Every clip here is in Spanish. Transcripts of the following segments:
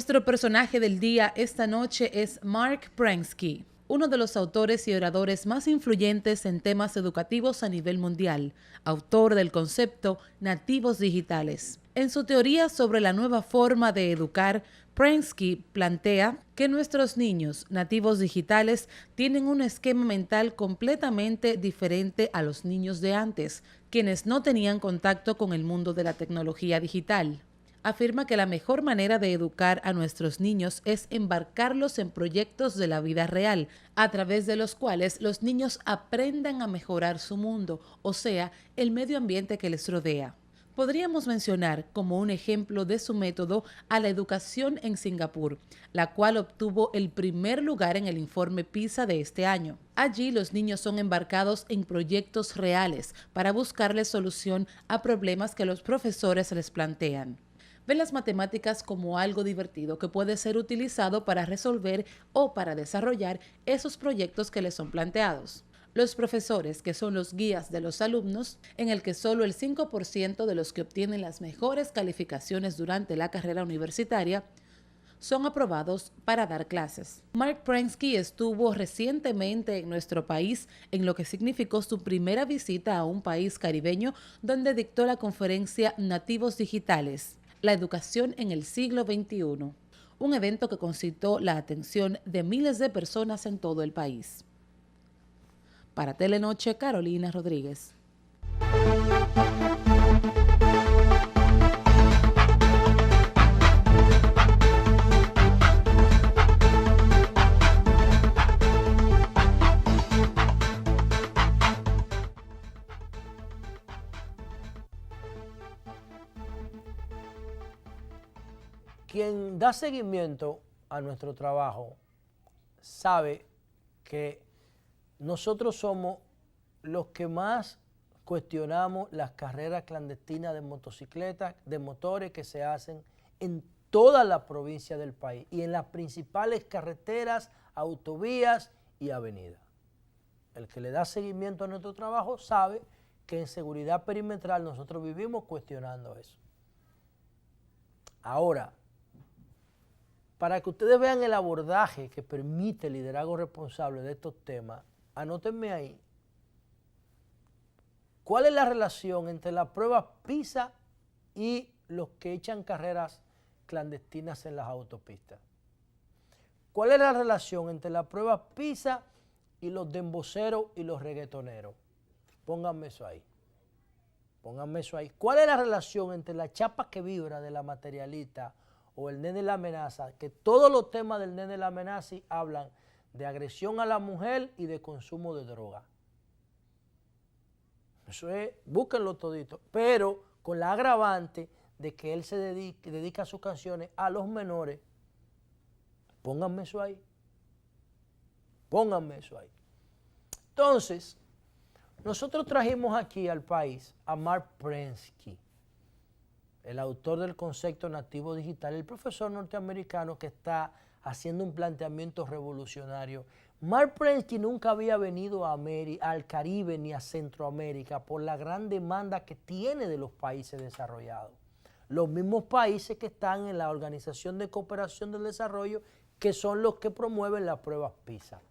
Nuestro personaje del día esta noche es Mark Prensky, uno de los autores y oradores más influyentes en temas educativos a nivel mundial, autor del concepto nativos digitales. En su teoría sobre la nueva forma de educar, Prensky plantea que nuestros niños nativos digitales tienen un esquema mental completamente diferente a los niños de antes, quienes no tenían contacto con el mundo de la tecnología digital. Afirma que la mejor manera de educar a nuestros niños es embarcarlos en proyectos de la vida real, a través de los cuales los niños aprendan a mejorar su mundo, o sea, el medio ambiente que les rodea. Podríamos mencionar como un ejemplo de su método a la educación en Singapur, la cual obtuvo el primer lugar en el informe PISA de este año. Allí los niños son embarcados en proyectos reales para buscarle solución a problemas que los profesores les plantean. Ven las matemáticas como algo divertido que puede ser utilizado para resolver o para desarrollar esos proyectos que les son planteados. Los profesores, que son los guías de los alumnos, en el que solo el 5% de los que obtienen las mejores calificaciones durante la carrera universitaria son aprobados para dar clases. Mark Prensky estuvo recientemente en nuestro país, en lo que significó su primera visita a un país caribeño, donde dictó la conferencia Nativos Digitales, la educación en el siglo XXI, un evento que concitó la atención de miles de personas en todo el país. Para Telenoche, Carolina Rodríguez. Quien da seguimiento a nuestro trabajo sabe que nosotros somos los que más cuestionamos las carreras clandestinas de motocicletas, de motores que se hacen en toda la provincia del país y en las principales carreteras, autovías y avenidas. El que le da seguimiento a nuestro trabajo sabe que en seguridad perimetral nosotros vivimos cuestionando eso. Ahora, para que ustedes vean el abordaje que permite el liderazgo responsable de estos temas, anótenme ahí. ¿Cuál es la relación entre las pruebas PISA y los que echan carreras clandestinas en las autopistas? ¿Cuál es la relación entre las pruebas PISA y los demboceros y los reggaetoneros? Pónganme eso ahí. Pónganme eso ahí. ¿Cuál es la relación entre la chapa que vibra de la materialista o el nene la amenaza? Que todos los temas del nene la amenaza hablan de agresión a la mujer y de consumo de droga. Eso es, búsquenlo todito, pero con la agravante de que él se dedica sus canciones a los menores. Pónganme eso ahí. Pónganme eso ahí. Entonces, nosotros trajimos aquí al país a Mark Prensky, el autor del concepto nativo digital, el profesor norteamericano que está haciendo un planteamiento revolucionario. Mark Prensky nunca había venido al Caribe ni a Centroamérica por la gran demanda que tiene de los países desarrollados. Los mismos países que están en la Organización de Cooperación del Desarrollo, que son los que promueven las pruebas PISA.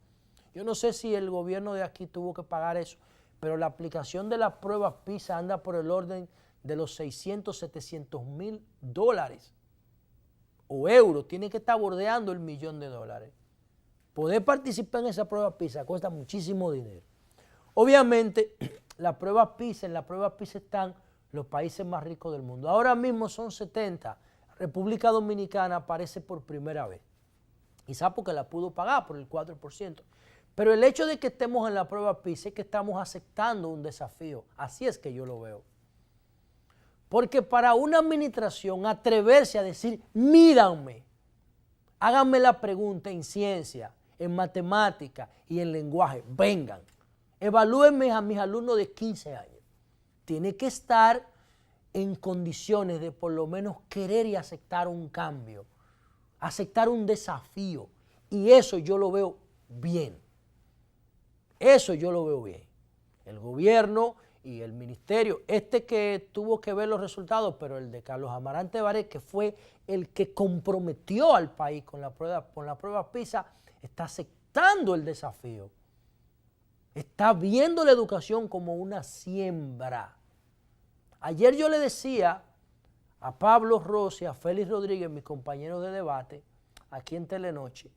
Yo no sé si el gobierno de aquí tuvo que pagar eso, pero la aplicación de las pruebas PISA anda por el orden de los 600, 700 mil dólares o euros. Tiene que estar bordeando el $1.000.000. Poder participar en esa prueba PISA cuesta muchísimo dinero. Obviamente, las pruebas PISA, en las pruebas PISA están los países más ricos del mundo. Ahora mismo son 70. República Dominicana aparece por primera vez. Quizás porque la pudo pagar por el 4%. Pero el hecho de que estemos en la prueba PISA es que estamos aceptando un desafío. Así es que yo lo veo. Porque para una administración atreverse a decir, mídanme, háganme la pregunta en ciencia, en matemática y en lenguaje, vengan, evalúenme a mis alumnos de 15 años. Tiene que estar en condiciones de por lo menos querer y aceptar un cambio, aceptar un desafío. Y eso yo lo veo bien. Eso yo lo veo bien. El gobierno y el ministerio, que tuvo que ver los resultados, pero el de Carlos Amarante Baré, que fue el que comprometió al país con la prueba PISA, está aceptando el desafío. Está viendo la educación como una siembra. Ayer yo le decía a Pablo Rossi, a Félix Rodríguez, mis compañeros de debate, aquí en Telenoche,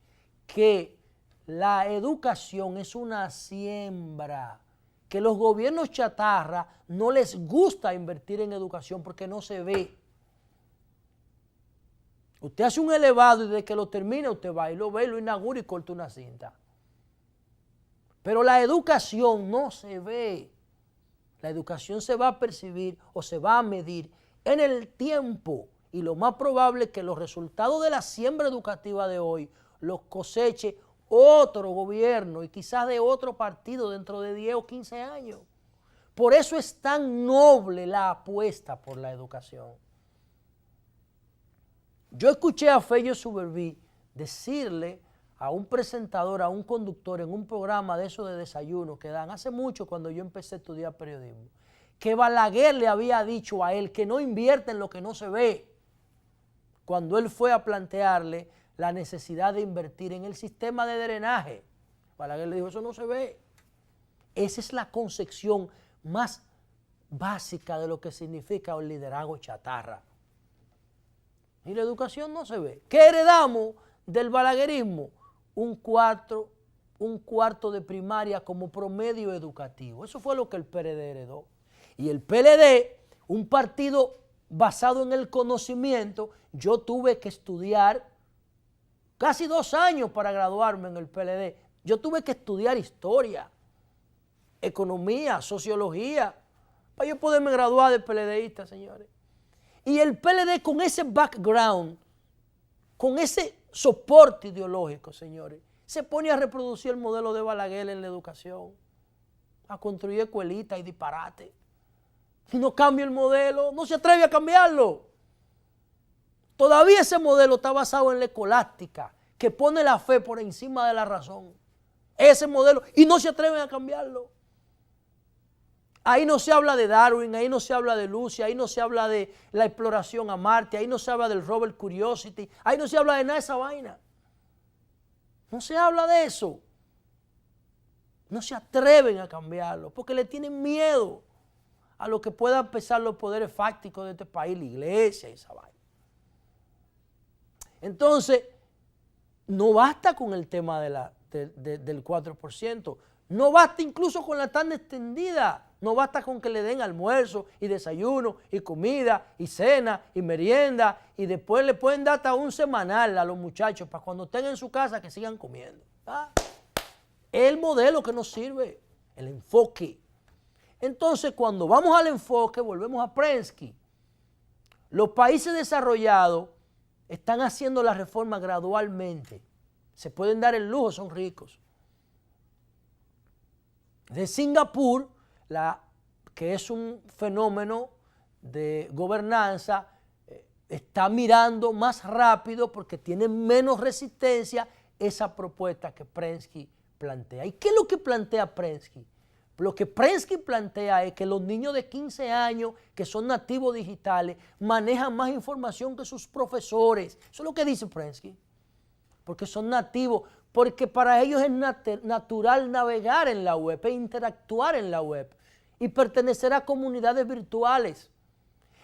que la educación es una siembra, que los gobiernos chatarra no les gusta invertir en educación porque no se ve. Usted hace un elevado y desde que lo termina usted va y lo ve, lo inaugura y corta una cinta. Pero la educación no se ve. La educación se va a percibir o se va a medir en el tiempo, y lo más probable es que los resultados de la siembra educativa de hoy los coseche otro gobierno y quizás de otro partido dentro de 10 o 15 años. Por eso es tan noble la apuesta por la educación. Yo escuché a Fello Suberví decirle a un presentador, a un conductor en un programa de esos de desayuno que dan hace mucho, cuando yo empecé a estudiar periodismo, que Balaguer le había dicho a él que no invierte en lo que no se ve, cuando él fue a plantearle la necesidad de invertir en el sistema de drenaje. Balaguer le dijo, eso no se ve. Esa es la concepción más básica de lo que significa un liderazgo chatarra. Y la educación no se ve. ¿Qué heredamos del balaguerismo? Un cuarto de primaria como promedio educativo. Eso fue lo que el PLD heredó. Y el PLD, un partido basado en el conocimiento, yo tuve que estudiar casi 2 años para graduarme en el PLD. Yo tuve que estudiar historia, economía, sociología, para yo poderme graduar de PLDista, señores. Y el PLD con ese background, con ese soporte ideológico, señores, se pone a reproducir el modelo de Balaguer en la educación, a construir escuelitas y disparate. Si no cambia el modelo, no se atreve a cambiarlo. Todavía ese modelo está basado en la escolástica, que pone la fe por encima de la razón. Ese modelo, y no se atreven a cambiarlo. Ahí no se habla de Darwin, ahí no se habla de Lucy, ahí no se habla de la exploración a Marte, ahí no se habla del Rover Curiosity, ahí no se habla de nada de esa vaina. No se habla de eso. No se atreven a cambiarlo porque le tienen miedo a lo que puedan pesar los poderes fácticos de este país, la iglesia y esa vaina. Entonces, no basta con el tema del 4%, no basta incluso con la tanda extendida, no basta con que le den almuerzo y desayuno y comida y cena y merienda y después le pueden dar hasta un semanal a los muchachos para cuando estén en su casa que sigan comiendo. Es el modelo que nos sirve, el enfoque. Entonces, cuando vamos al enfoque, volvemos a Prensky. Los países desarrollados están haciendo la reforma gradualmente. Se pueden dar el lujo, son ricos. De Singapur, que es un fenómeno de gobernanza, está mirando más rápido porque tiene menos resistencia esa propuesta que Prensky plantea. ¿Y qué es lo que plantea Prensky? Lo que Prensky plantea es que los niños de 15 años que son nativos digitales manejan más información que sus profesores. Eso es lo que dice Prensky. Porque son nativos, porque para ellos es natural navegar en la web, e interactuar en la web y pertenecer a comunidades virtuales.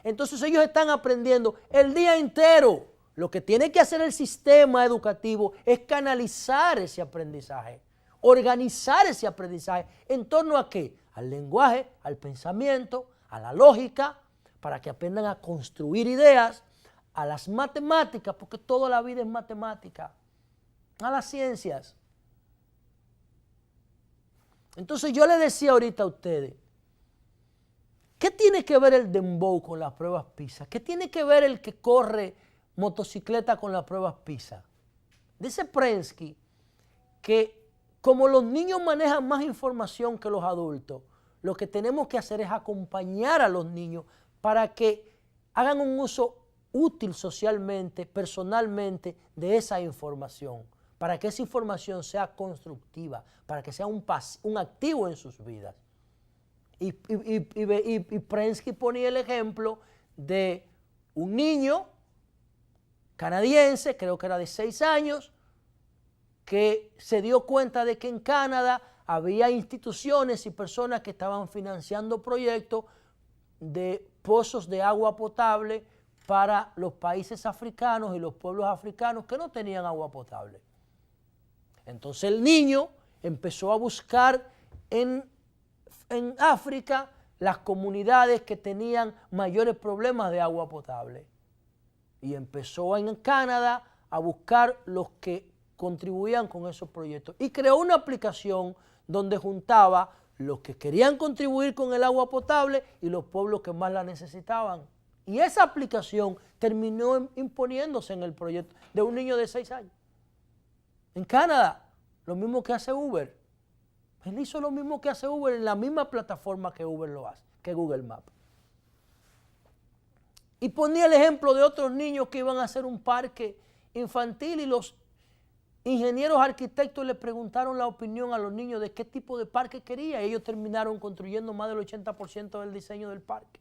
Entonces ellos están aprendiendo el día entero. Lo que tiene que hacer el sistema educativo es canalizar ese aprendizaje, organizar ese aprendizaje en torno a ¿qué? Al lenguaje, al pensamiento, a la lógica, para que aprendan a construir ideas, a las matemáticas, porque toda la vida es matemática, a las ciencias. Entonces yo le decía ahorita a ustedes, ¿qué tiene que ver el dembow con las pruebas PISA? ¿Qué tiene que ver el que corre motocicleta con las pruebas PISA? Dice Prensky que como los niños manejan más información que los adultos, lo que tenemos que hacer es acompañar a los niños para que hagan un uso útil socialmente, personalmente, de esa información, para que esa información sea constructiva, para que sea un activo en sus vidas. Y Prensky ponía el ejemplo de un niño canadiense, creo que era de 6 años, que se dio cuenta de que en Canadá había instituciones y personas que estaban financiando proyectos de pozos de agua potable para los países africanos y los pueblos africanos que no tenían agua potable. Entonces el niño empezó a buscar en África las comunidades que tenían mayores problemas de agua potable. Y empezó en Canadá a buscar los que contribuían con esos proyectos. Y creó una aplicación donde juntaba los que querían contribuir con el agua potable y los pueblos que más la necesitaban. Y esa aplicación terminó imponiéndose en el proyecto de un niño de 6 años. En Canadá, lo mismo que hace Uber. Él hizo lo mismo que hace Uber en la misma plataforma que Uber lo hace, que Google Maps. Y ponía el ejemplo de otros niños que iban a hacer un parque infantil y los ingenieros arquitectos le preguntaron la opinión a los niños de qué tipo de parque quería y ellos terminaron construyendo más del 80% del diseño del parque.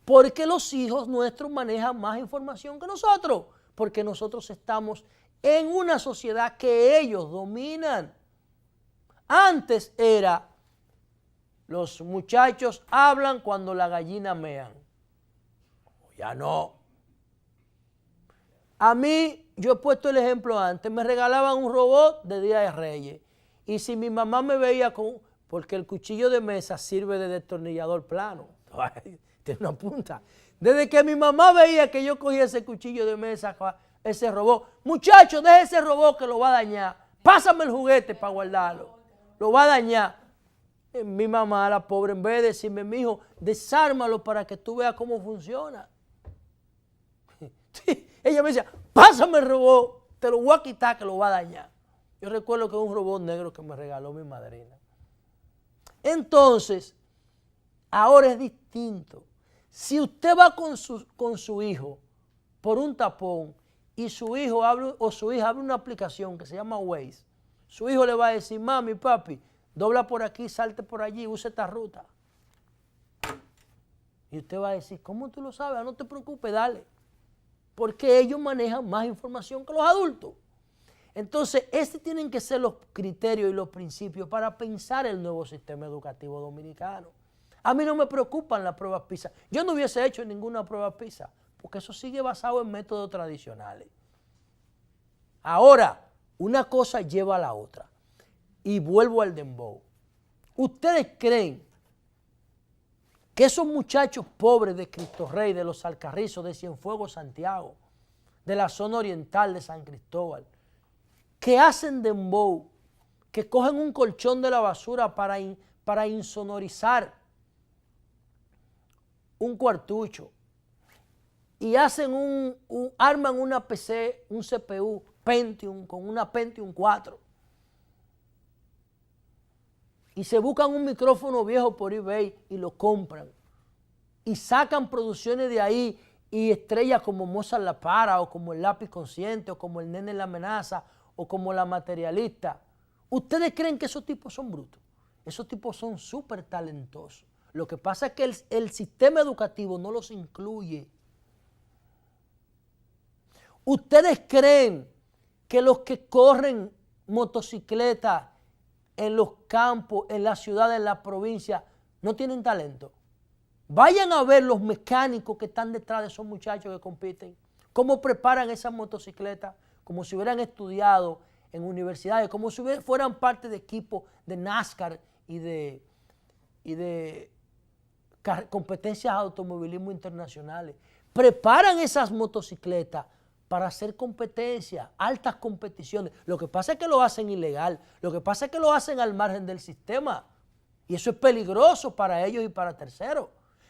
Porque los hijos nuestros manejan más información que nosotros, porque nosotros estamos en una sociedad que ellos dominan. Antes era, los muchachos hablan cuando la gallina mean. Ya no. A mí, yo he puesto el ejemplo antes, me regalaban un robot de Día de Reyes. Y si mi mamá me veía con, porque el cuchillo de mesa sirve de destornillador plano, tiene una punta. Desde que mi mamá veía que yo cogía ese cuchillo de mesa, ese robot, muchacho, deje ese robot que lo va a dañar, pásame el juguete para guardarlo, lo va a dañar. Mi mamá, la pobre, en vez de decirme, mijo, desármalo para que tú veas cómo funciona. Ella me decía, pásame el robot, te lo voy a quitar que lo va a dañar. Yo recuerdo que es un robot negro que me regaló mi madrina. Entonces, ahora es distinto. Si usted va con su hijo por un tapón y su hijo o su hija abre una aplicación que se llama Waze, su hijo le va a decir, mami, papi, dobla por aquí, salte por allí, use esta ruta. Y usted va a decir, ¿cómo tú lo sabes? No te preocupes, dale. Porque ellos manejan más información que los adultos. Entonces, estos tienen que ser los criterios y los principios para pensar el nuevo sistema educativo dominicano. A mí no me preocupan las pruebas PISA. Yo no hubiese hecho ninguna prueba PISA, porque eso sigue basado en métodos tradicionales. Ahora, una cosa lleva a la otra. Y vuelvo al dembow. ¿Ustedes creen que esos muchachos pobres de Cristo Rey, de los Alcarrizos, de Cienfuegos, Santiago, de la zona oriental de San Cristóbal, que hacen dembow, que cogen un colchón de la basura para insonorizar un cuartucho y hacen arman una PC, un CPU Pentium con una Pentium 4 y se buscan un micrófono viejo por eBay y lo compran y sacan producciones de ahí y estrellas como Mozart La Para o como El Lápiz Consciente o como El Nene en la Amenaza o como La Materialista? ¿Ustedes creen que esos tipos son brutos? Esos tipos son súper talentosos. Lo que pasa es que el sistema educativo no los incluye. ¿Ustedes creen que los que corren motocicletas en los campos, en la ciudad, en la provincia, no tienen talento? Vayan a ver los mecánicos que están detrás de esos muchachos que compiten, cómo preparan esas motocicletas, como si hubieran estudiado en universidades, como si fueran parte de equipos de NASCAR y de competencias de automovilismo internacionales. Preparan esas motocicletas para hacer competencia, altas competiciones. Lo que pasa es que lo hacen ilegal, lo que pasa es que lo hacen al margen del sistema. Y eso es peligroso para ellos y para terceros.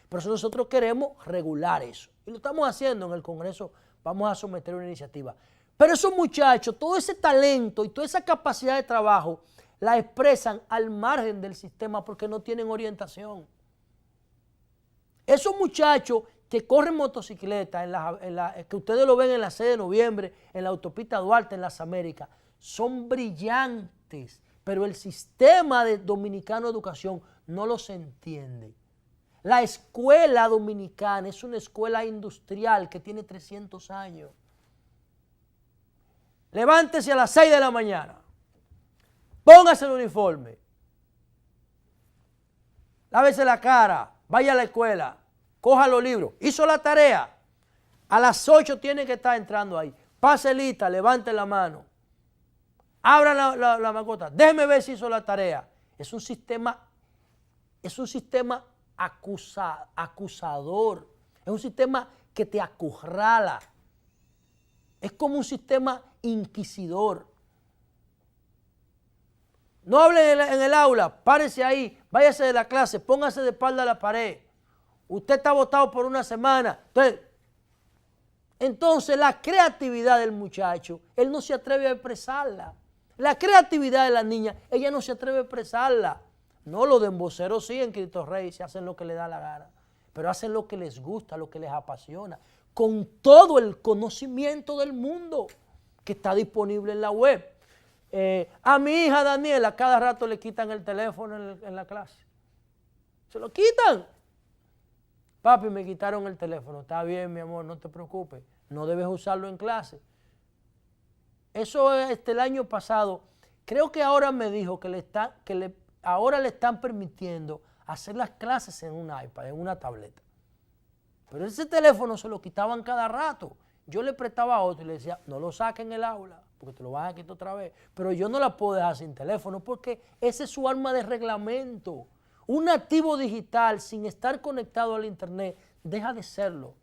Por eso nosotros queremos regular eso. Y lo estamos haciendo en el Congreso, vamos a someter una iniciativa. Pero esos muchachos, todo ese talento y toda esa capacidad de trabajo, la expresan al margen del sistema porque no tienen orientación. Esos muchachos que corren motocicleta, que ustedes lo ven en la 6 de noviembre, en la autopista Duarte, en las Américas, son brillantes, pero el sistema dominicano de educación no los entiende. La escuela dominicana es una escuela industrial que tiene 300 años. Levántese a las 6 de la mañana, póngase el uniforme, lávese la cara, vaya a la escuela, coja los libros, hizo la tarea, a las 8 tiene que estar entrando ahí, pase lista, levante la mano, abra la macota, déjeme ver si hizo la tarea. Es un sistema acusador, es un sistema que te acorrala, es como un sistema inquisidor. No hable en el aula, párese ahí, váyase de la clase, póngase de espalda a la pared. Usted está votado por una semana. Entonces la creatividad del muchacho, él no se atreve a expresarla. La creatividad de la niña, ella no se atreve a expresarla. No, los de emboceros sí en Cristo Rey, se hacen lo que les da la gana, pero hacen lo que les gusta, lo que les apasiona, con todo el conocimiento del mundo que está disponible en la web. A mi hija Daniela cada rato le quitan el teléfono en la clase. Se lo quitan. Papi, me quitaron el teléfono. Está bien, mi amor, no te preocupes. No debes usarlo en clase. Eso el año pasado. Creo que ahora me dijo que ahora le están permitiendo hacer las clases en un iPad, en una tableta. Pero ese teléfono se lo quitaban cada rato. Yo le prestaba otro y le decía, no lo saquen en el aula, porque te lo van a quitar otra vez. Pero yo no la puedo dejar sin teléfono porque ese es su arma de reglamento. Un nativo digital sin estar conectado al internet deja de serlo.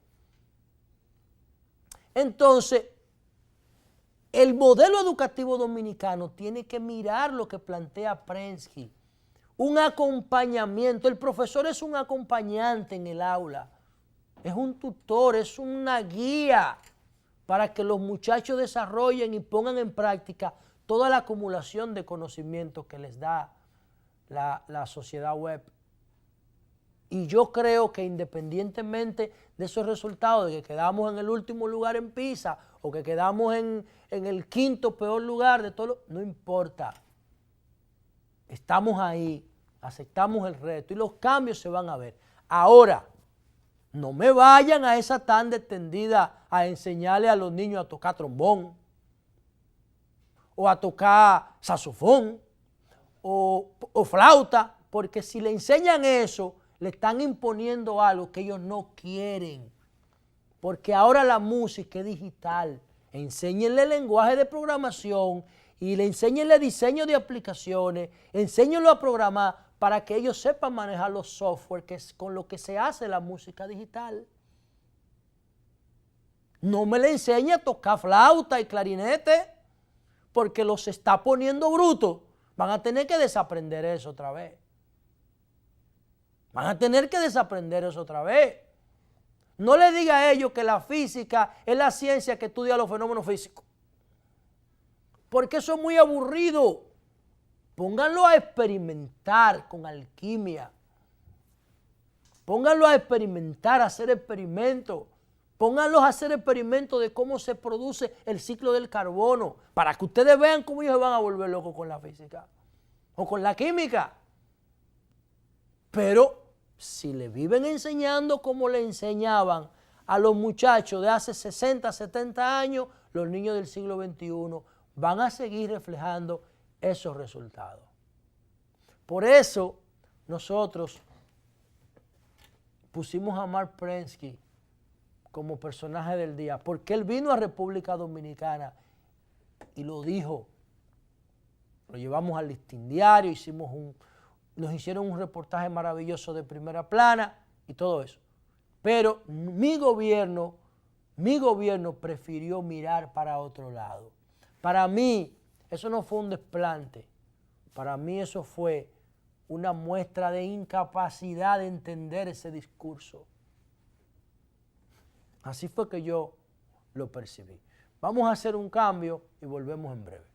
Entonces, el modelo educativo dominicano tiene que mirar lo que plantea Prensky. Un acompañamiento. El profesor es un acompañante en el aula. Es un tutor, es una guía para que los muchachos desarrollen y pongan en práctica toda la acumulación de conocimientos que les da la sociedad web. Y yo creo que independientemente de esos resultados, de que quedamos en el último lugar en PISA o que quedamos en el quinto peor lugar de todo, no importa. Estamos ahí, aceptamos el reto y los cambios se van a ver. Ahora, no me vayan a esa tanda extendida a enseñarle a los niños a tocar trombón o a tocar saxofón o flauta, porque si le enseñan eso, le están imponiendo algo que ellos no quieren. Porque ahora la música es digital. Enséñenle lenguaje de programación y le enséñenle diseño de aplicaciones, enséñenlo a programar para que ellos sepan manejar los software que es con lo que se hace la música digital. No me le enseñe a tocar flauta y clarinete porque los está poniendo brutos. Van a tener que desaprender eso otra vez. Van a tener que desaprender eso otra vez. No le diga a ellos que la física es la ciencia que estudia los fenómenos físicos. Porque eso es muy aburrido. Pónganlo a experimentar con alquimia. Pónganlo a experimentar, a hacer experimentos. Pónganlos a hacer experimentos de cómo se produce el ciclo del carbono, para que ustedes vean cómo ellos se van a volver locos con la física o con la química. Pero si le viven enseñando como le enseñaban a los muchachos de hace 60, 70 años, los niños del siglo XXI van a seguir reflejando esos resultados. Por eso nosotros pusimos a Mark Prensky como personaje del día, porque él vino a República Dominicana y lo dijo. Lo llevamos al Listín Diario, nos hicieron un reportaje maravilloso de primera plana y todo eso. Pero mi gobierno prefirió mirar para otro lado. Para mí, eso no fue un desplante. Para mí eso fue una muestra de incapacidad de entender ese discurso. Así fue que yo lo percibí. Vamos a hacer un cambio y volvemos en breve.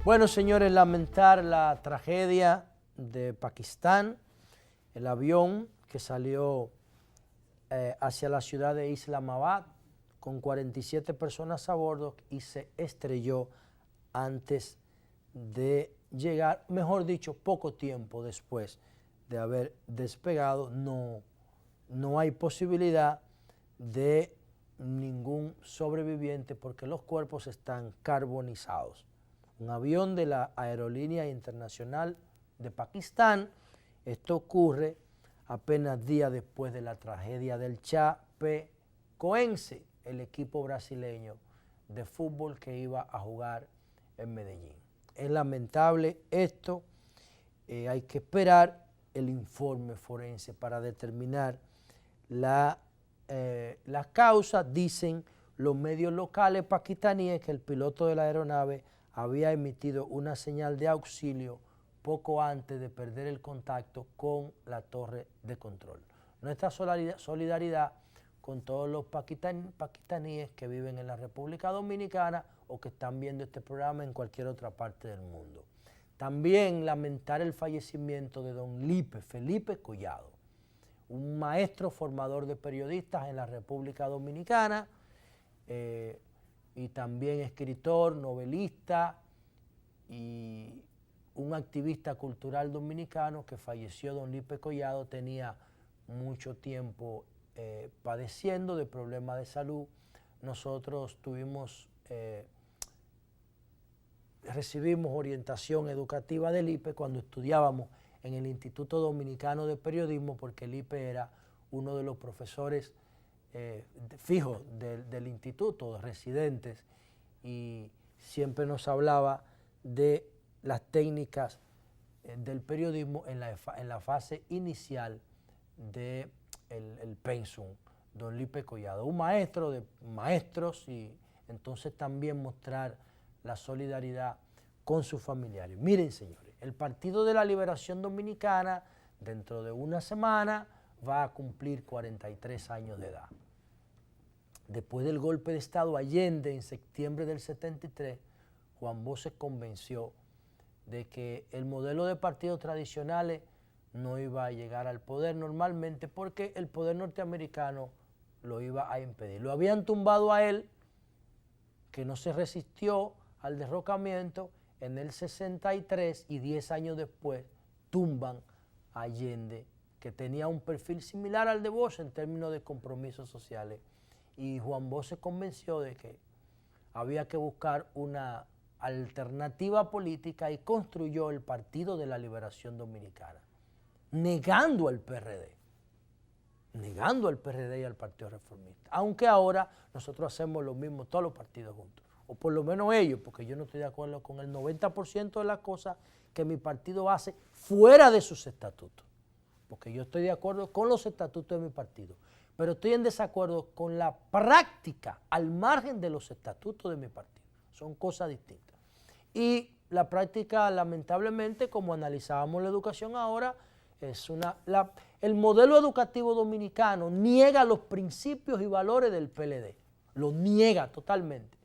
Bueno, señores, lamentar la tragedia de Pakistán, el avión que salió hacia la ciudad de Islamabad con 47 personas a bordo y se estrelló antes de llegar, mejor dicho, poco tiempo después de haber despegado. No hay posibilidad de ningún sobreviviente porque los cuerpos están carbonizados. Un avión de la Aerolínea Internacional de Pakistán. Esto ocurre apenas días después de la tragedia del Chapecoense, el equipo brasileño de fútbol que iba a jugar en Medellín. Es lamentable esto, hay que esperar el informe forense para determinar las causas. Dicen los medios locales pakistaníes que el piloto de la aeronave había emitido una señal de auxilio poco antes de perder el contacto con la torre de control. Nuestra solidaridad con todos los pakistaníes que viven en la República Dominicana o que están viendo este programa en cualquier otra parte del mundo. También lamentar el fallecimiento de don Felipe Collado, un maestro formador de periodistas en la República Dominicana, y también escritor, novelista y un activista cultural dominicano que falleció. Don Lipe Collado tenía mucho tiempo padeciendo de problemas de salud. Nosotros recibimos orientación educativa de Lipe cuando estudiábamos en el Instituto Dominicano de Periodismo, porque Lipe era uno de los profesores fijos del instituto, residentes, y siempre nos hablaba de las técnicas del periodismo en la fase inicial del pensum. Don Lipe Collado, un maestro de maestros, y entonces también mostrar la solidaridad con sus familiares. Miren, señores, el Partido de la Liberación Dominicana dentro de una semana va a cumplir 43 años de edad. Después del golpe de Estado Allende en septiembre del 73, Juan Bosch se convenció de que el modelo de partidos tradicionales no iba a llegar al poder normalmente porque el poder norteamericano lo iba a impedir. Lo habían tumbado a él, que no se resistió al derrocamiento en el 63, y 10 años después tumban a Allende, que tenía un perfil similar al de Bosch en términos de compromisos sociales. Y Juan Bosch se convenció de que había que buscar una alternativa política y construyó el Partido de la Liberación Dominicana, negando al PRD y al Partido Reformista. Aunque ahora nosotros hacemos lo mismo, todos los partidos juntos, o por lo menos ellos, porque yo no estoy de acuerdo con el 90% de las cosas que mi partido hace fuera de sus estatutos, porque yo estoy de acuerdo con los estatutos de mi partido, pero estoy en desacuerdo con la práctica al margen de los estatutos de mi partido. Son cosas distintas. Y la práctica, lamentablemente, como analizábamos la educación ahora, el modelo educativo dominicano niega los principios y valores del PLD, lo niega totalmente,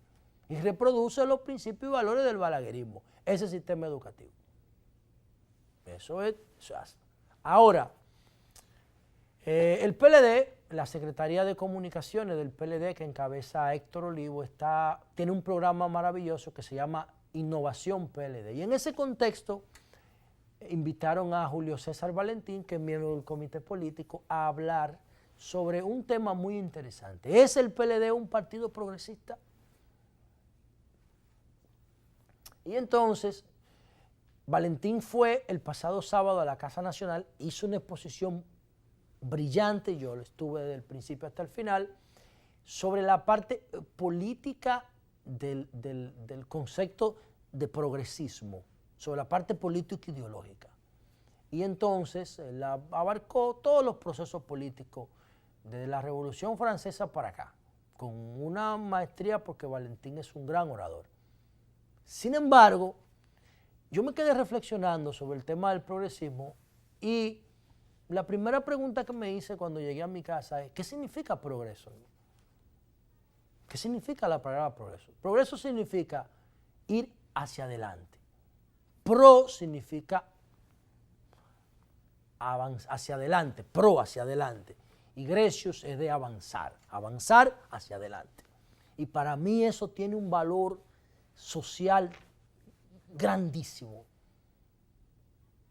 y reproduce los principios y valores del balaguerismo, ese sistema educativo. Eso es. Ahora, el PLD, la Secretaría de Comunicaciones del PLD, que encabeza Héctor Olivo, tiene un programa maravilloso que se llama Innovación PLD. Y en ese contexto invitaron a Julio César Valentín, que es miembro del comité político, a hablar sobre un tema muy interesante. ¿Es el PLD un partido progresista? Y entonces, Valentín fue el pasado sábado a la Casa Nacional, hizo una exposición brillante, yo lo estuve desde el principio hasta el final, sobre la parte política del concepto de progresismo, sobre la parte política ideológica. Y entonces él abarcó todos los procesos políticos desde la Revolución Francesa para acá, con una maestría, porque Valentín es un gran orador. Sin embargo, yo me quedé reflexionando sobre el tema del progresismo, y la primera pregunta que me hice cuando llegué a mi casa es: ¿qué significa progreso? ¿Qué significa la palabra progreso? Progreso significa ir hacia adelante, Pro significa hacia adelante, pro hacia adelante. Y grecius es de avanzar hacia adelante. Y para mí eso tiene un valor social grandísimo,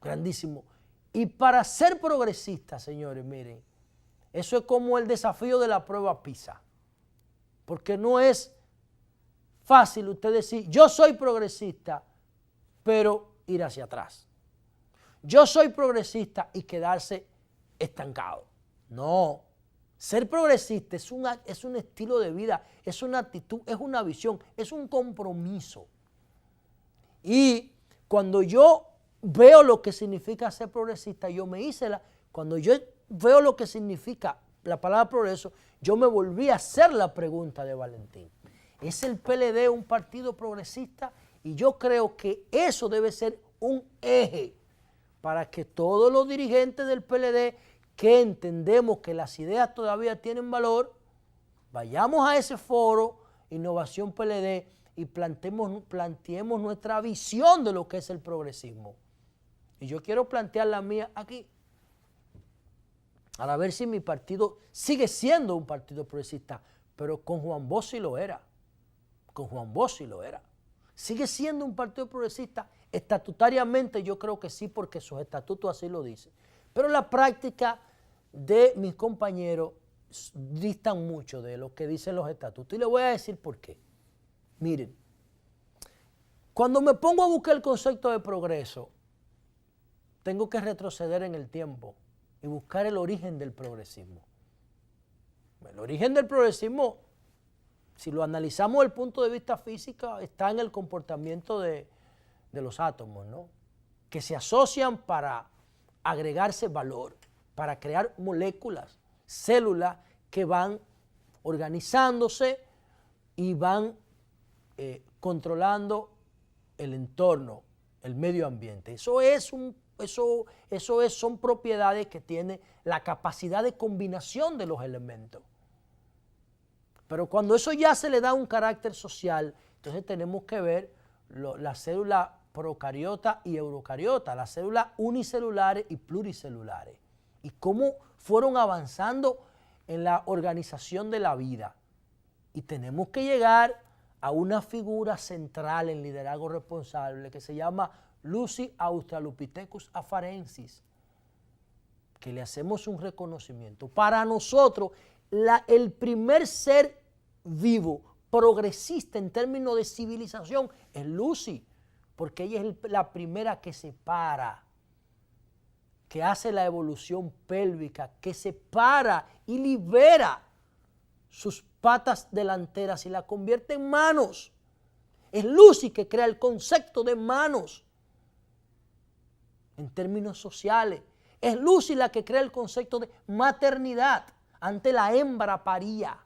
grandísimo. Y para ser progresista, señores, miren, eso es como el desafío de la prueba PISA. Porque no es fácil usted decir, yo soy progresista, pero ir hacia atrás. Yo soy progresista y quedarse estancado. No, ser progresista es un estilo de vida, es una actitud, es una visión, es un compromiso. Y cuando yo veo lo que significa ser progresista, cuando yo veo lo que significa la palabra progreso, yo me volví a hacer la pregunta de Valentín. ¿Es el PLD un partido progresista? Y yo creo que eso debe ser un eje para que todos los dirigentes del PLD que entendemos que las ideas todavía tienen valor, vayamos a ese foro, Innovación PLD, y planteemos nuestra visión de lo que es el progresismo. Y yo quiero plantear la mía aquí, para ver si mi partido sigue siendo un partido progresista, pero con Juan Bosch sí lo era. Con Juan Bosch sí lo era. ¿Sigue siendo un partido progresista? Estatutariamente yo creo que sí, porque sus estatutos así lo dicen. Pero la práctica de mis compañeros distan mucho de lo que dicen los estatutos. Y les voy a decir por qué. Miren, cuando me pongo a buscar el concepto de progreso, tengo que retroceder en el tiempo y buscar el origen del progresismo. El origen del progresismo, si lo analizamos desde el punto de vista físico, está en el comportamiento de los átomos, ¿no? Que se asocian para agregarse valor, para crear moléculas, células que van organizándose y van controlando el entorno, el medio ambiente. Son propiedades que tienen la capacidad de combinación de los elementos. Pero cuando eso ya se le da un carácter social, entonces tenemos que ver las células procariota y eurocariota, las células unicelulares y pluricelulares, y cómo fueron avanzando en la organización de la vida. Y tenemos que llegar a una figura central en liderazgo responsable que se llama Lucy Australopithecus afarensis, que le hacemos un reconocimiento. Para nosotros, el primer ser vivo, progresista en términos de civilización, es Lucy, porque ella es la primera que se para, que hace la evolución pélvica, que se para y libera sus patas delanteras y la convierte en manos. Es Lucy que crea el concepto de manos en términos sociales. Es Lucy la que crea el concepto de maternidad. Antes la hembra paría.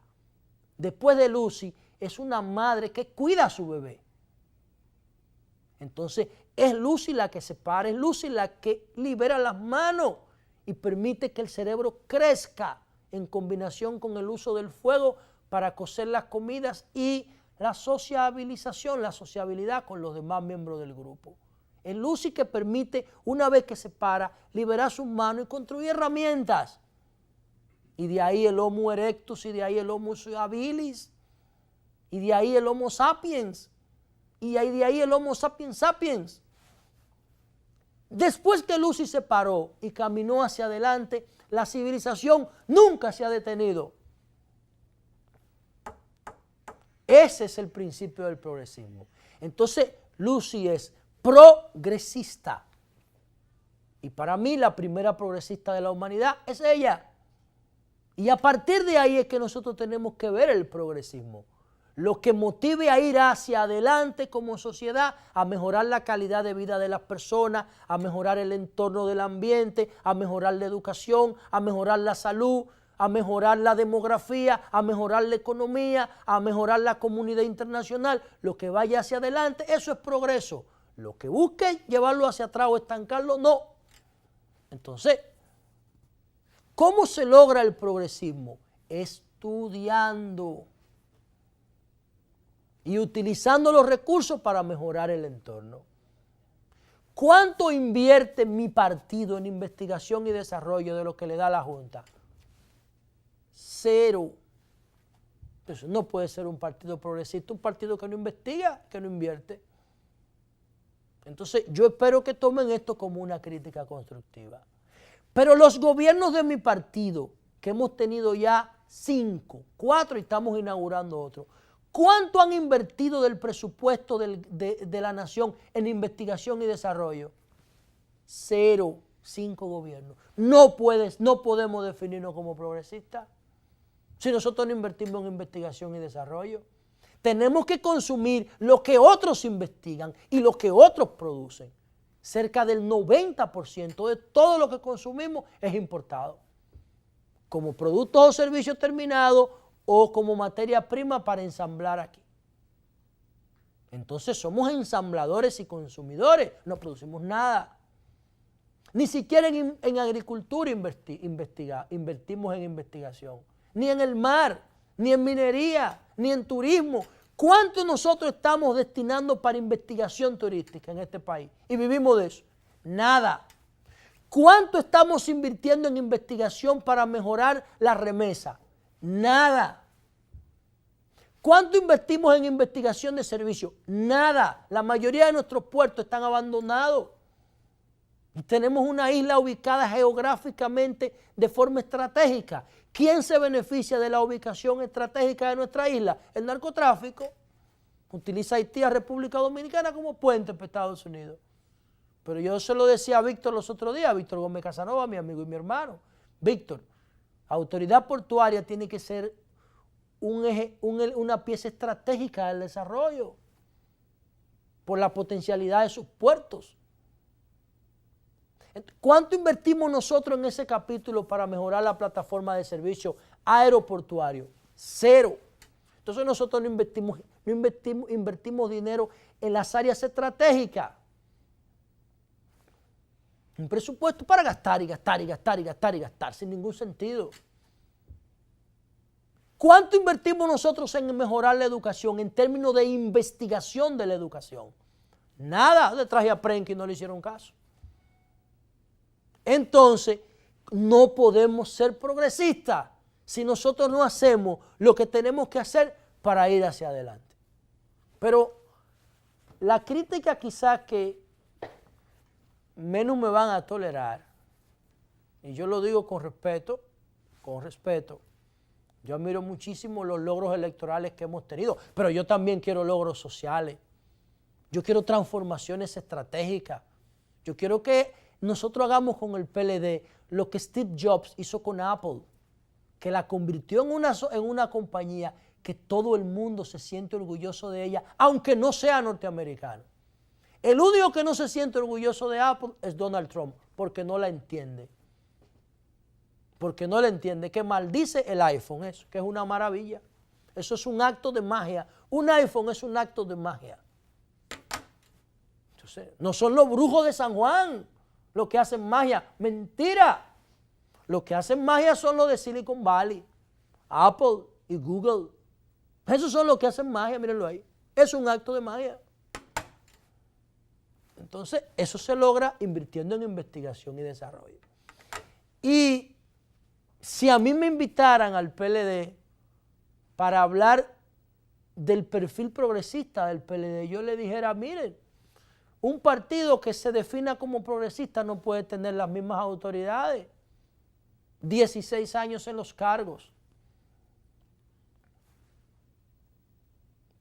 Después de Lucy es una madre que cuida a su bebé. Entonces es Lucy la que se para, es Lucy la que libera las manos y permite que el cerebro crezca en combinación con el uso del fuego para cocer las comidas y la sociabilización, la sociabilidad con los demás miembros del grupo. Es Lucy que permite, una vez que se para, liberar sus manos y construir herramientas. Y de ahí el Homo erectus, y de ahí el Homo habilis, y de ahí el Homo sapiens, y de ahí el Homo sapiens sapiens. Después que Lucy se paró y caminó hacia adelante, la civilización nunca se ha detenido. Ese es el principio del progresismo. Entonces, Lucy es progresista. Y para mí la primera progresista de la humanidad es ella. Y a partir de ahí es que nosotros tenemos que ver el progresismo. Lo que motive a ir hacia adelante como sociedad, a mejorar la calidad de vida de las personas, a mejorar el entorno del ambiente, a mejorar la educación, a mejorar la salud, a mejorar la demografía, a mejorar la economía, a mejorar la comunidad internacional. Lo que vaya hacia adelante, eso es progreso. Lo que busque llevarlo hacia atrás o estancarlo, no. Entonces, ¿cómo se logra el progresismo? Estudiando y utilizando los recursos para mejorar el entorno. ¿Cuánto invierte mi partido en investigación y desarrollo de lo que le da la Junta? Cero. Entonces no puede ser un partido progresista, un partido que no investiga, que no invierte. Entonces yo espero que tomen esto como una crítica constructiva. Pero los gobiernos de mi partido, que hemos tenido ya 5, 4 y estamos inaugurando otro, ¿cuánto han invertido del presupuesto de la nación en investigación y desarrollo? 0, 5 gobiernos. No podemos definirnos como progresistas si nosotros no invertimos en investigación y desarrollo. Tenemos que consumir lo que otros investigan y lo que otros producen. Cerca del 90% de todo lo que consumimos es importado, como productos o servicios terminados o como materia prima para ensamblar aquí. Entonces somos ensambladores y consumidores, no producimos nada. Ni siquiera en agricultura invertimos en investigación, ni en el mar, ni en minería, ni en turismo. ¿Cuánto nosotros estamos destinando para investigación turística en este país? Y vivimos de eso. Nada. ¿Cuánto estamos invirtiendo en investigación para mejorar la remesa? Nada. ¿Cuánto invertimos en investigación de servicios? Nada. La mayoría de nuestros puertos están abandonados. Tenemos una isla ubicada geográficamente de forma estratégica. ¿Quién se beneficia de la ubicación estratégica de nuestra isla? El narcotráfico. Utiliza Haití a República Dominicana como puente para Estados Unidos. Pero yo se lo decía a Víctor los otros días, a Víctor Gómez Casanova, mi amigo y mi hermano. Víctor, autoridad portuaria tiene que ser una pieza estratégica del desarrollo por la potencialidad de sus puertos. ¿Cuánto invertimos nosotros en ese capítulo para mejorar la plataforma de servicio aeroportuario? 0. Entonces nosotros no invertimos dinero en las áreas estratégicas. Un presupuesto para gastar y gastar y gastar y gastar y gastar sin ningún sentido. ¿Cuánto invertimos nosotros en mejorar la educación en términos de investigación de la educación? Nada. Le traje a Prenke y no le hicieron caso. Entonces, no podemos ser progresistas si nosotros no hacemos lo que tenemos que hacer para ir hacia adelante. Pero la crítica quizás que menos me van a tolerar, y yo lo digo con respeto, yo admiro muchísimo los logros electorales que hemos tenido, pero yo también quiero logros sociales, yo quiero transformaciones estratégicas, yo quiero que nosotros hagamos con el PLD lo que Steve Jobs hizo con Apple, que la convirtió en una compañía que todo el mundo se siente orgulloso de ella, aunque no sea norteamericano. El único que no se siente orgulloso de Apple es Donald Trump, porque no la entiende. Porque no la entiende, que maldice el iPhone, eso, que es una maravilla. Eso es un acto de magia. Un iPhone es un acto de magia. Entonces, no son los brujos de San Juan los que hacen magia. Mentira. Los que hacen magia son los de Silicon Valley, Apple y Google. Esos son los que hacen magia, mírenlo ahí. Es un acto de magia. Entonces, eso se logra invirtiendo en investigación y desarrollo. Y si a mí me invitaran al PLD para hablar del perfil progresista del PLD, yo le dijera, miren, un partido que se defina como progresista no puede tener las mismas autoridades. 16 años en los cargos.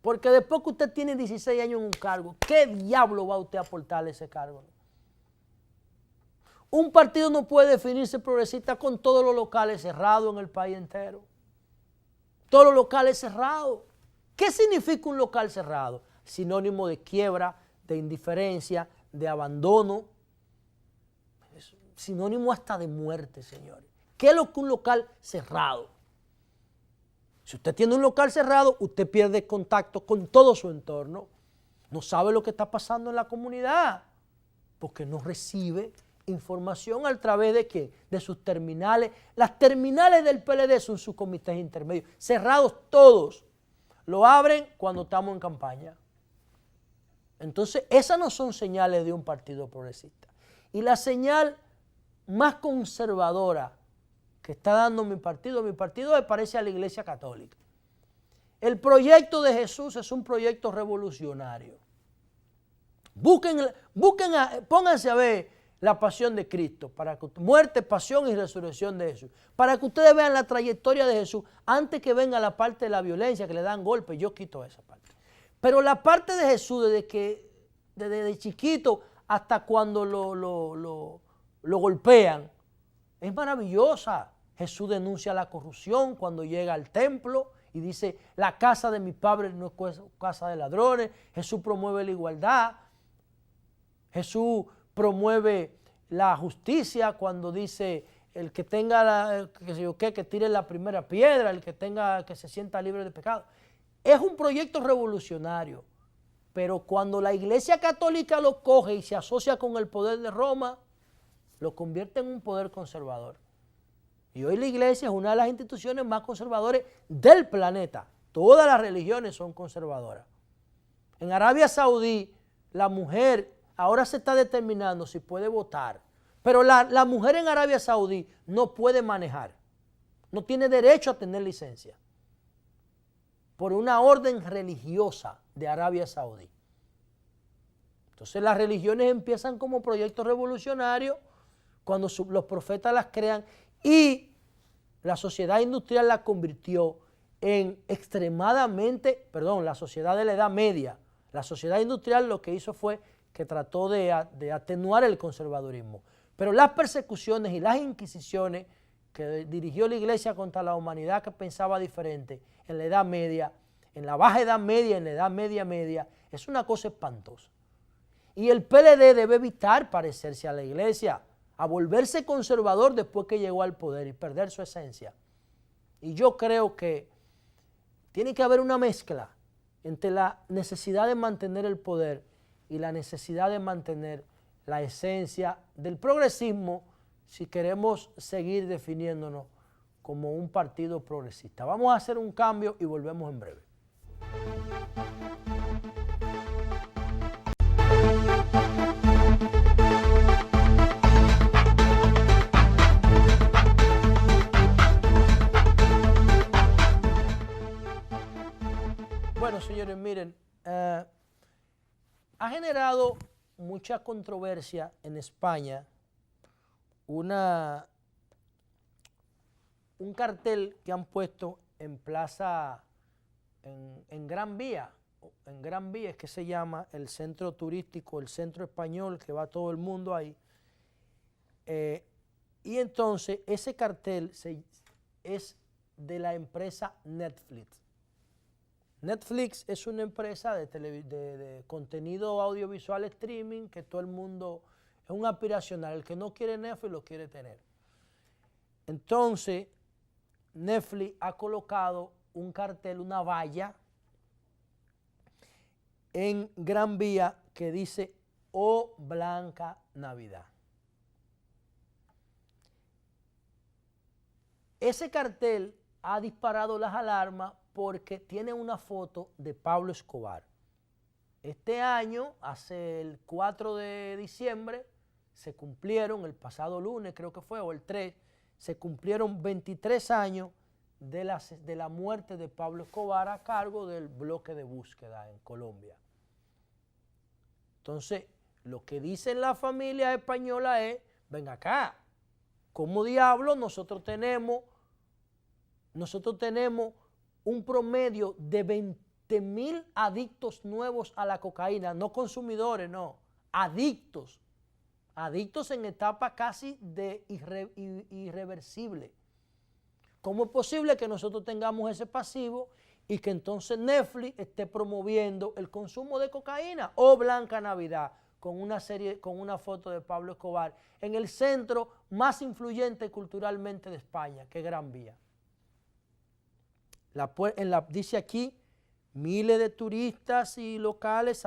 Porque después que usted tiene 16 años en un cargo, ¿qué diablo va usted a aportarle ese cargo? Un partido no puede definirse progresista con todos los locales cerrados en el país entero. Todos los locales cerrados. ¿Qué significa un local cerrado? Sinónimo de quiebra, de indiferencia, de abandono. Es sinónimo hasta de muerte, señores. ¿Qué es lo que un local cerrado? Si usted tiene un local cerrado, usted pierde contacto con todo su entorno. No sabe lo que está pasando en la comunidad, porque no recibe información a través de ¿qué? De sus terminales. Las terminales del PLD son sus comités intermedios, cerrados todos. Lo abren cuando estamos en campaña. Entonces, esas no son señales de un partido progresista. Y la señal más conservadora que está dando mi partido se parece a la Iglesia Católica. El proyecto de Jesús es un proyecto revolucionario. Pónganse a ver la pasión de Cristo, muerte, pasión y resurrección de Jesús, para que ustedes vean la trayectoria de Jesús antes que venga la parte de la violencia, que le dan golpes. Yo quito esa parte. Pero la parte de Jesús, desde chiquito hasta cuando lo golpean, es maravillosa. Jesús denuncia la corrupción cuando llega al templo y dice, la casa de mi padre no es casa de ladrones. Jesús promueve la igualdad. Jesús promueve la justicia cuando dice, el que tenga, que tire la primera piedra, el que se sienta libre de pecado. Es un proyecto revolucionario, pero cuando la Iglesia Católica lo coge y se asocia con el poder de Roma, lo convierte en un poder conservador. Y hoy la Iglesia es una de las instituciones más conservadoras del planeta. Todas las religiones son conservadoras. En Arabia Saudí, la mujer ahora se está determinando si puede votar, pero la mujer en Arabia Saudí no puede manejar, no tiene derecho a tener licencia, por una orden religiosa de Arabia Saudí. Entonces las religiones empiezan como proyectos revolucionarios cuando los profetas las crean y la sociedad industrial la convirtió en la sociedad de la Edad Media. La sociedad industrial lo que hizo fue que trató de atenuar el conservadurismo. Pero las persecuciones y las inquisiciones que dirigió la Iglesia contra la humanidad que pensaba diferente en la Edad Media, en la Baja Edad Media, en la Edad Media, es una cosa espantosa. Y el PLD debe evitar parecerse a la Iglesia, a volverse conservador después que llegó al poder y perder su esencia. Y yo creo que tiene que haber una mezcla entre la necesidad de mantener el poder y la necesidad de mantener la esencia del progresismo si queremos seguir definiéndonos como un partido progresista. Vamos a hacer un cambio y volvemos en breve. Bueno, señores, miren, ha generado mucha controversia en España un cartel que han puesto en Plaza, en Gran Vía es que se llama el centro turístico, el centro español, que va todo el mundo ahí. Y entonces ese cartel es de la empresa Netflix. Netflix es una empresa de contenido audiovisual streaming que todo el mundo es un aspiracional. El que no quiere Netflix lo quiere tener. Entonces, Netflix ha colocado un cartel, una valla en Gran Vía que dice "Oh Blanca Navidad". Ese cartel ha disparado las alarmas porque tiene una foto de Pablo Escobar. Este año, hace el 4 de diciembre, se cumplieron, el pasado lunes creo que fue, o el 3, se cumplieron 23 años de la muerte de Pablo Escobar a cargo del bloque de búsqueda en Colombia. Entonces, lo que dicen la familia española es, ven acá, ¿cómo diablos nosotros tenemos un promedio de 20,000 adictos nuevos a la cocaína? No consumidores, no, adictos en etapa casi de irreversible. ¿Cómo es posible que nosotros tengamos ese pasivo y que entonces Netflix esté promoviendo el consumo de cocaína? O Blanca Navidad, con una foto de Pablo Escobar en el centro más influyente culturalmente de España, que es Gran Vía. Dice aquí, miles de turistas y locales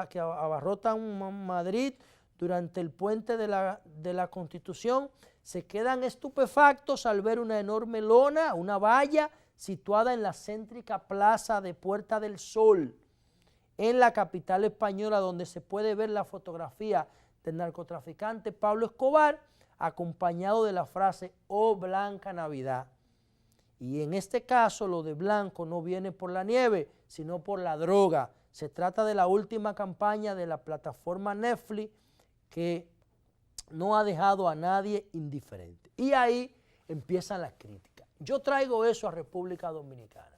que abarrotan Madrid durante el puente de la Constitución se quedan estupefactos al ver una enorme lona, una valla situada en la céntrica plaza de Puerta del Sol. en la capital española, donde se puede ver la fotografía del narcotraficante Pablo Escobar, acompañado de la frase "Oh Blanca Navidad". Y en este caso lo de blanco no viene por la nieve, sino por la droga. Se trata de la última campaña de la plataforma Netflix, que no ha dejado a nadie indiferente. Y ahí empiezan las críticas. Yo traigo eso a República Dominicana.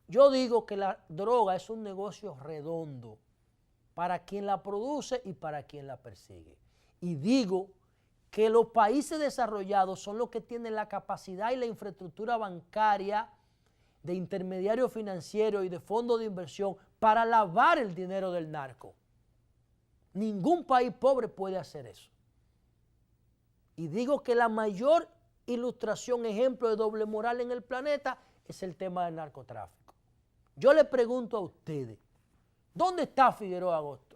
Yo digo que la droga es un negocio redondo para quien la produce y para quien la persigue. Y digo que los países desarrollados son los que tienen la capacidad y la infraestructura bancaria, de intermediarios financieros y de fondos de inversión para lavar el dinero del narco. Ningún país pobre puede hacer eso. Y digo que la mayor ilustración, ejemplo de doble moral en el planeta, es el tema del narcotráfico. Yo le pregunto a ustedes, ¿dónde está Figueroa Agosto?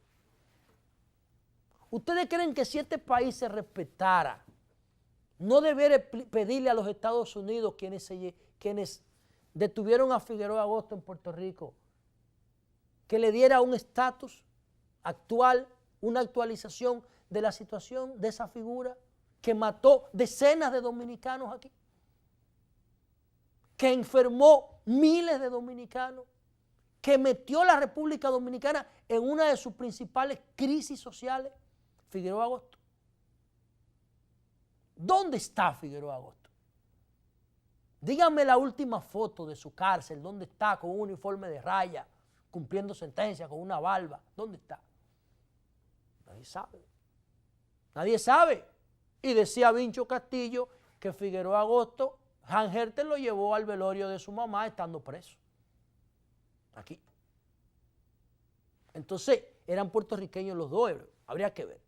¿Ustedes creen que si este país se respetara, no debiera pedirle a los Estados Unidos, quienes detuvieron a Figueroa Agosto en Puerto Rico, que le diera un estatus actual, una actualización de la situación de esa figura que mató decenas de dominicanos aquí, que enfermó miles de dominicanos, que metió a la República Dominicana en una de sus principales crisis sociales? Figueroa Agosto. ¿Dónde está Figueroa Agosto? Díganme la última foto de su cárcel, ¿dónde está? Con un uniforme de raya, cumpliendo sentencia, con una barba. ¿Dónde está? Nadie sabe. Nadie sabe. Y decía Vincho Castillo que Figueroa Agosto, Jan Hertel lo llevó al velorio de su mamá estando preso. Aquí. Entonces, eran puertorriqueños los dos, habría que ver.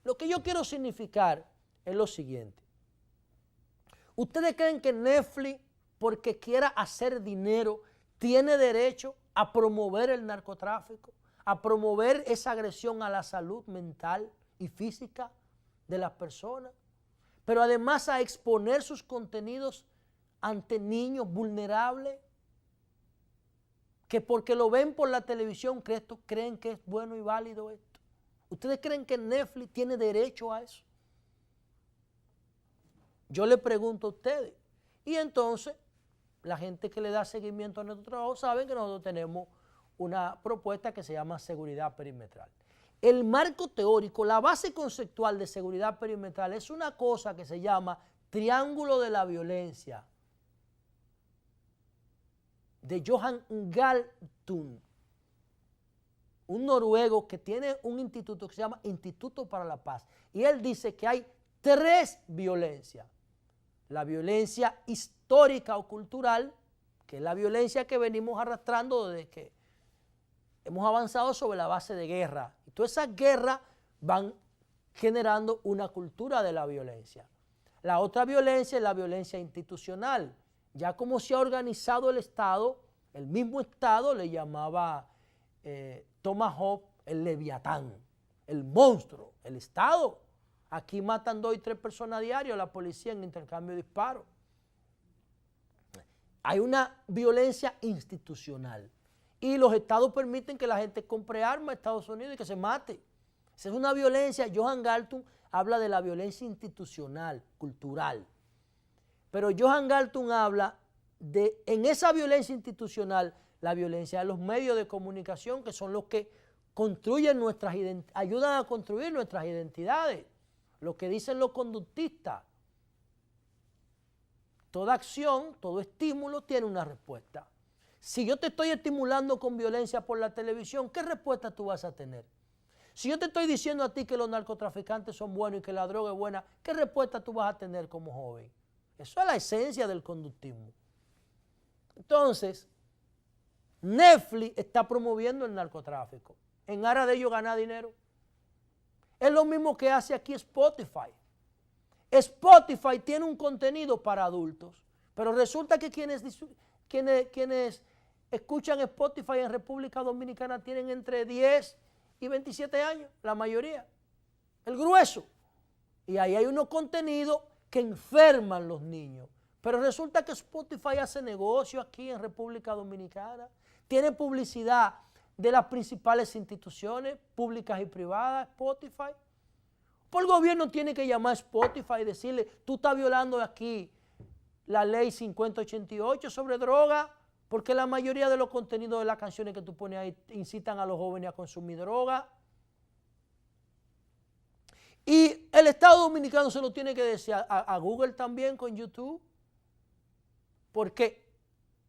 Lo que yo quiero significar es lo siguiente. ¿Ustedes creen que Netflix, porque quiera hacer dinero, tiene derecho a promover el narcotráfico, a promover esa agresión a la salud mental y física de las personas, pero además a exponer sus contenidos ante niños vulnerables, que porque lo ven por la televisión creen que es bueno y válido esto? ¿Ustedes creen que Netflix tiene derecho a eso? Yo le pregunto a ustedes. Y entonces, la gente que le da seguimiento a nuestro trabajo saben que nosotros tenemos una propuesta que se llama seguridad perimetral. El marco teórico, la base conceptual de seguridad perimetral es una cosa que se llama triángulo de la violencia, de Johan Galtung, un noruego que tiene un instituto que se llama Instituto para la Paz. Y él dice que hay tres violencias. La violencia histórica o cultural, que es la violencia que venimos arrastrando desde que hemos avanzado sobre la base de guerra. Y todas esas guerras van generando una cultura de la violencia. La otra violencia es la violencia institucional. Ya como se ha organizado el Estado, el mismo Estado le llamaba Thomas Hobbes el Leviatán, el monstruo, el Estado. Aquí matan 2 y 3 personas diario, la policía en intercambio de disparos. Hay una violencia institucional y los estados permiten que la gente compre armas a Estados Unidos y que se mate. Esa es una violencia. Johan Galtung habla de la violencia institucional, cultural. Pero Johan Galtung habla de, en esa violencia institucional, la violencia de los medios de comunicación, que son los que construyen ayudan a construir nuestras identidades, lo que dicen los conductistas. Toda acción, todo estímulo tiene una respuesta. Si yo te estoy estimulando con violencia por la televisión, ¿qué respuesta tú vas a tener? Si yo te estoy diciendo a ti que los narcotraficantes son buenos y que la droga es buena, ¿qué respuesta tú vas a tener como joven? Eso es la esencia del conductismo. Entonces, Netflix está promoviendo el narcotráfico en aras de ellos ganar dinero. Es lo mismo que hace aquí Spotify. Spotify tiene un contenido para adultos, pero resulta que quienes escuchan Spotify en República Dominicana tienen entre 10 y 27 años, la mayoría, el grueso. Y ahí hay unos contenidos que enferman los niños, Pero resulta que Spotify hace negocio aquí en República Dominicana. Tiene publicidad de las principales instituciones públicas y privadas, Spotify. Pues el gobierno tiene que llamar a Spotify y decirle, tú estás violando aquí la ley 5088 sobre droga, porque la mayoría de los contenidos de las canciones que tú pones ahí incitan a los jóvenes a consumir droga. Y el Estado Dominicano se lo tiene que decir a Google también con YouTube, porque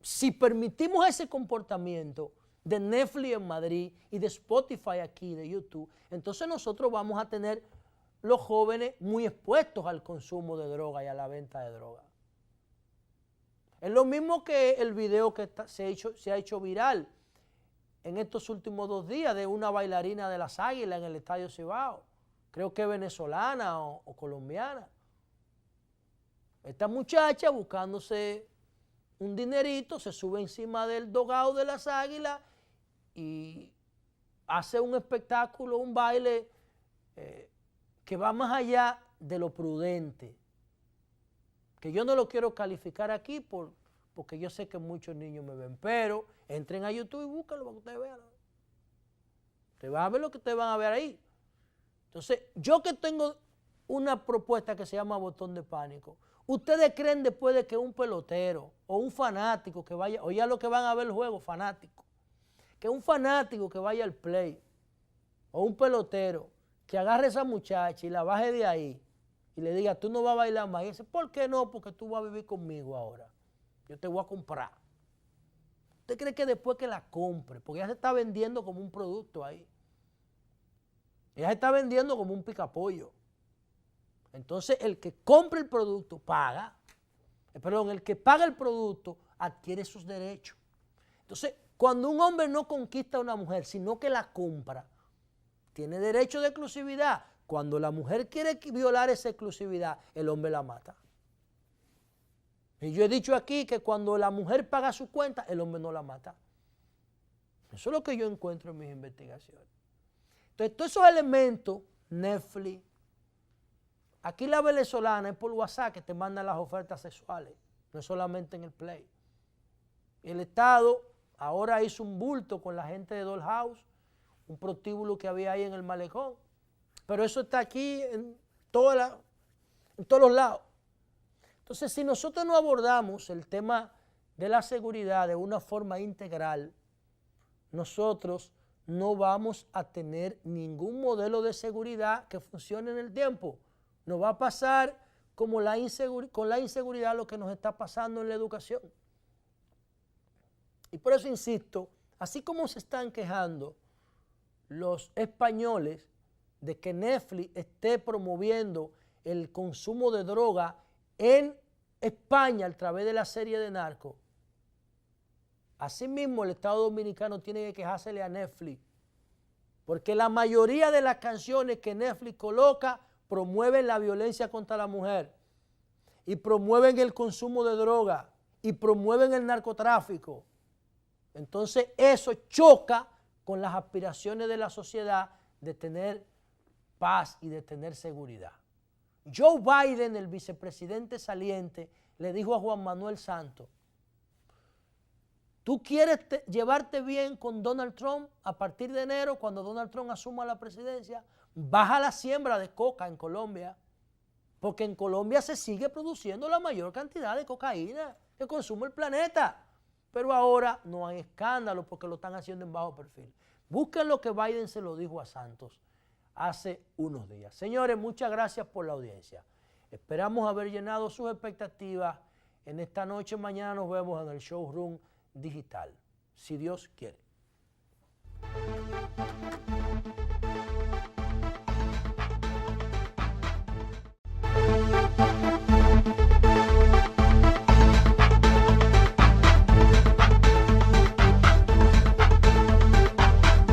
si permitimos ese comportamiento de Netflix en Madrid y de Spotify aquí, de YouTube, entonces nosotros vamos a tener los jóvenes muy expuestos al consumo de droga y a la venta de droga. Es lo mismo que el video que se ha hecho viral en estos últimos 2 días de una bailarina de las Águilas en el Estadio Cibao. Creo que venezolana o colombiana. Esta muchacha buscándose un dinerito, se sube encima del dogado de las Águilas y hace un espectáculo, un baile que va más allá de lo prudente, que yo no lo quiero calificar aquí porque yo sé que muchos niños me ven, pero entren a YouTube y búsquenlo para que ustedes vean. Ustedes van a ver lo que ustedes van a ver ahí. Entonces, yo que tengo una propuesta que se llama Botón de Pánico, ¿ustedes creen después de que un pelotero o un fanático que vaya, o ya lo que van a ver el juego, fanático, que un fanático que vaya al play, o un pelotero, que agarre a esa muchacha y la baje de ahí, y le diga, tú no vas a bailar más? Y dice, ¿por qué no? Porque tú vas a vivir conmigo ahora. Yo te voy a comprar. ¿Usted cree que después que la compre, porque ya se está vendiendo como un producto ahí? Ella se está vendiendo como un picapollo. Entonces, el que compra el producto paga. Perdón, el que paga el producto adquiere sus derechos. Entonces, cuando un hombre no conquista a una mujer, sino que la compra, tiene derecho de exclusividad. Cuando la mujer quiere violar esa exclusividad, el hombre la mata. Y yo he dicho aquí que cuando la mujer paga su cuenta, el hombre no la mata. Eso es lo que yo encuentro en mis investigaciones. Entonces, todos esos elementos, Netflix, aquí la venezolana es por WhatsApp que te mandan las ofertas sexuales, no solamente en el Play. El Estado ahora hizo un bulto con la gente de Dollhouse, un prostíbulo que había ahí en el malecón, pero eso está aquí en todos los lados. Entonces, si nosotros no abordamos el tema de la seguridad de una forma integral, nosotros no vamos a tener ningún modelo de seguridad que funcione en el tiempo. Nos va a pasar como con la inseguridad lo que nos está pasando en la educación. Y por eso insisto, así como se están quejando los españoles de que Netflix esté promoviendo el consumo de droga en España a través de la serie de Narcos, asimismo el Estado Dominicano tiene que quejársele a Netflix, porque la mayoría de las canciones que Netflix coloca promueven la violencia contra la mujer y promueven el consumo de droga y promueven el narcotráfico. Entonces eso choca con las aspiraciones de la sociedad de tener paz y de tener seguridad. Joe Biden, el vicepresidente saliente, le dijo a Juan Manuel Santos, ¿tú quieres llevarte bien con Donald Trump a partir de enero, cuando Donald Trump asuma la presidencia? Baja la siembra de coca en Colombia, porque en Colombia se sigue produciendo la mayor cantidad de cocaína que consume el planeta. Pero ahora no hay escándalo porque lo están haciendo en bajo perfil. Busquen lo que Biden se lo dijo a Santos hace unos días. Señores, muchas gracias por la audiencia. Esperamos haber llenado sus expectativas. En esta noche, mañana nos vemos en el showroom digital, si Dios quiere.